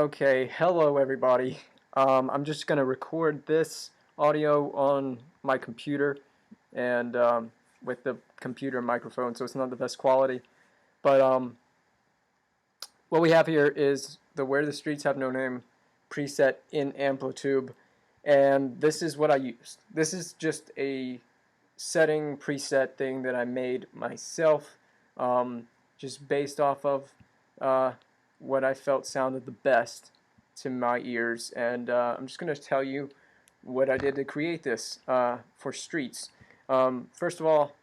Okay, hello everybody. I'm just going to record this audio on my computer and with the computer microphone, so it's not the best quality. But what we have here is the Where the Streets Have No Name preset in Amplitube, and this is what I used. This is just a setting preset thing that I made myself, just based off of uh, what I felt sounded the best to my ears, and I'm just going to tell you what I did to create this for streets. First of all,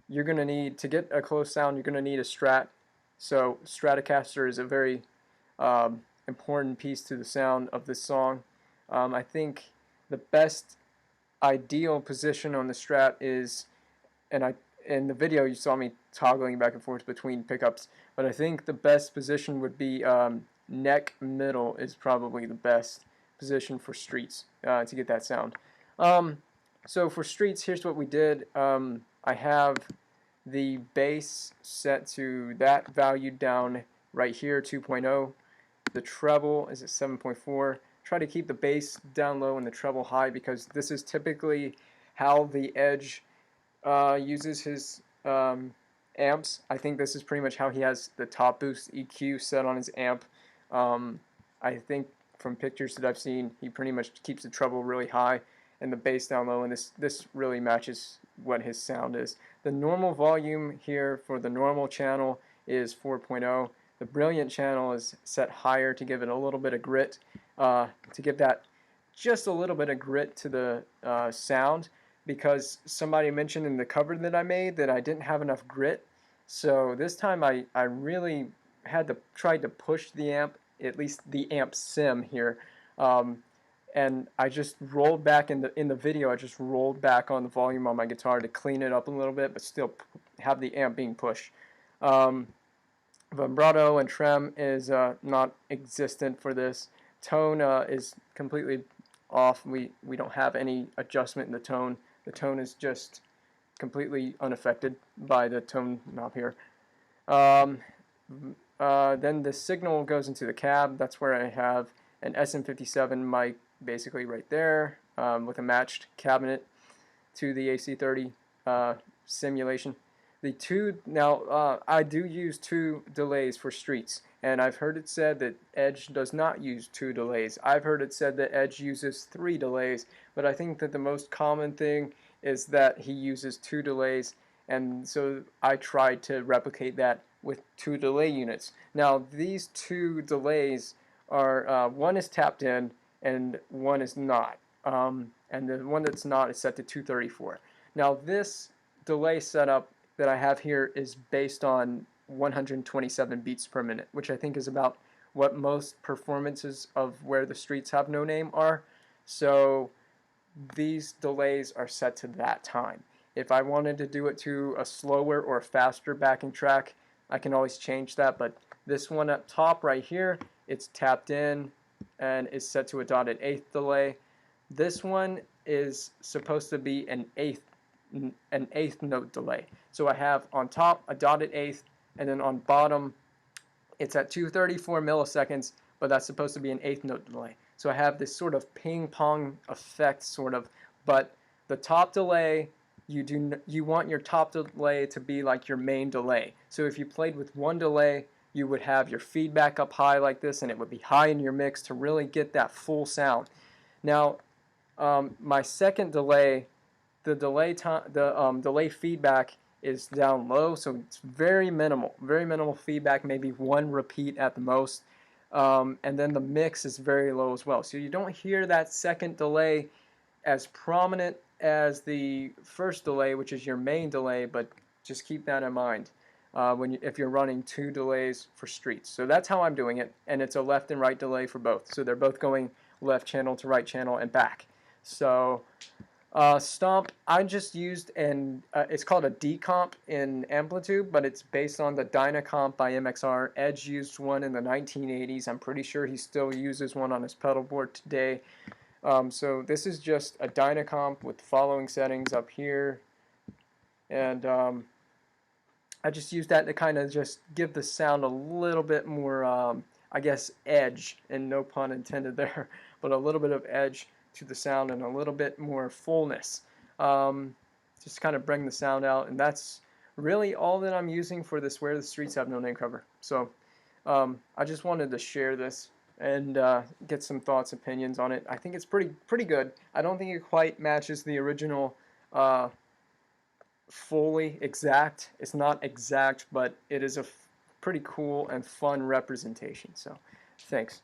you're going to need, to get a close sound, you're going to need a Strat. So Stratocaster is a very important piece to the sound of this song. I think the best ideal position on the Strat is, and in the video you saw me toggling back and forth between pickups, but I think the best position would be neck middle is probably the best position for streets to get that sound. So for streets, here's what we did. I have the bass set to that value down right here, 2.0. The treble is at 7.4. Try to keep the bass down low and the treble high because this is typically how the Edge uses his amps. I think this is pretty much how he has the top boost EQ set on his amp. I think from pictures that I've seen, he pretty much keeps the treble really high and the bass down low, and this really matches what his sound is. The normal volume here for the normal channel is 4.0. The Brilliant channel is set higher to give it a little bit of grit, to give that just a little bit of grit to the sound, because somebody mentioned in the cover that I made that I didn't have enough grit. So this time I really had to try to push the amp, at least the amp sim here, and I just rolled back in the video. I just rolled back on the volume on my guitar to clean it up a little bit, but still have the amp being pushed. Vibrato and trem is not existent for this. Tone is completely off. We don't have any adjustment in the tone. The tone is just completely unaffected by the tone knob here. Then the signal goes into the cab. That's where I have an SM57 mic basically right there, with a matched cabinet to the AC30 simulation. I do use 2 delays for streets, and I've heard it said that Edge does not use 2 delays. I've heard it said that Edge uses 3 delays, but I think that the most common thing is that he uses 2 delays, and so I tried to replicate that with 2 delay units. Now these 2 delays are, one is tapped in and one is not, and the one that's not is set to 234. Now this delay setup that I have here is based on 127 beats per minute, which I think is about what most performances of Where the Streets Have No Name are. So these delays are set to that time. If I wanted to do it to a slower or a faster backing track, I can always change that, but this one up top right here, it's tapped in and is set to a dotted eighth delay. This one is supposed to be an eighth note delay. So I have on top a dotted eighth, and then on bottom it's at 234 milliseconds, but that's supposed to be an eighth note delay. So I have this sort of ping pong effect, sort of, but the top delay, you want your top delay to be like your main delay. So if you played with one delay, you would have your feedback up high like this, and it would be high in your mix to really get that full sound. Now, my second delay, the delay feedback is down low, so it's very minimal feedback, maybe 1 repeat at the most, and then the mix is very low as well. So you don't hear that second delay as prominent as the first delay, which is your main delay, but just keep that in mind if you're running 2 delays for streets. So that's how I'm doing it, and it's a left and right delay for both. So they're both going left channel to right channel and back. So Stomp, I just used it's called a decomp in Amplitube, but it's based on the Dynacomp by MXR. Edge used one in the 1980s. I'm pretty sure he still uses one on his pedal board today. So this is just a Dynacomp with the following settings up here, and I just used that to kind of just give the sound a little bit more, I guess, edge, and no pun intended there, but a little bit of edge to the sound and a little bit more fullness. Just kind of bring the sound out, and that's really all that I'm using for this Where the Streets Have No Name cover. So I just wanted to share this and get some thoughts, opinions on it. I think it's pretty good. I don't think it quite matches the original fully exact. It's not exact, but it is a pretty cool and fun representation. So thanks.